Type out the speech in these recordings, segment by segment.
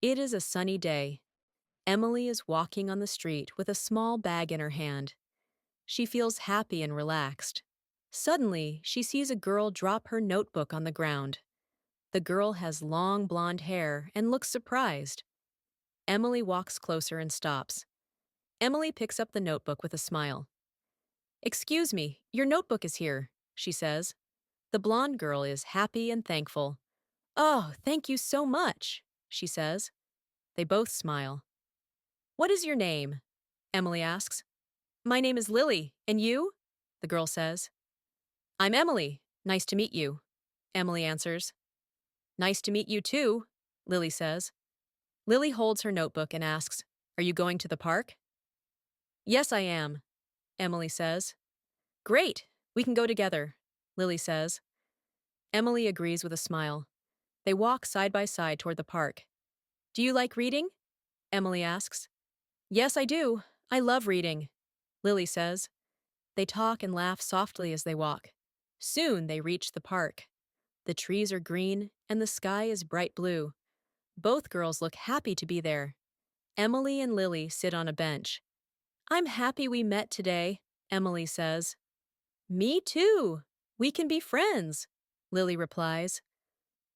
It is a sunny day. Emily is walking on the street with a small bag in her hand. She feels happy and relaxed. Suddenly, she sees a girl drop her notebook on the ground. The girl has long blonde hair and looks surprised. Emily walks closer and stops. Emily picks up the notebook with a smile. "Excuse me, your notebook is here," she says. The blonde girl is happy and thankful. "Oh, thank you so much," she says. They both smile. "What is your name?" Emily asks. "My name is Lily, and you?" the girl says. "I'm Emily. Nice to meet you," Emily answers. "Nice to meet you too," Lily says. Lily holds her notebook and asks, "Are you going to the park?" "Yes, I am," Emily says. "Great, we can go together," Lily says. Emily agrees with a smile. They walk side by side toward the park. "Do you like reading?" Emily asks. "Yes, I do. I love reading," Lily says. They talk and laugh softly as they walk. Soon they reach the park. The trees are green and the sky is bright blue. Both girls look happy to be there. Emily and Lily sit on a bench. "I'm happy we met today," Emily says. "Me too. We can be friends," Lily replies.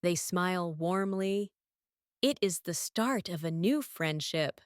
They smile warmly. It is the start of a new friendship.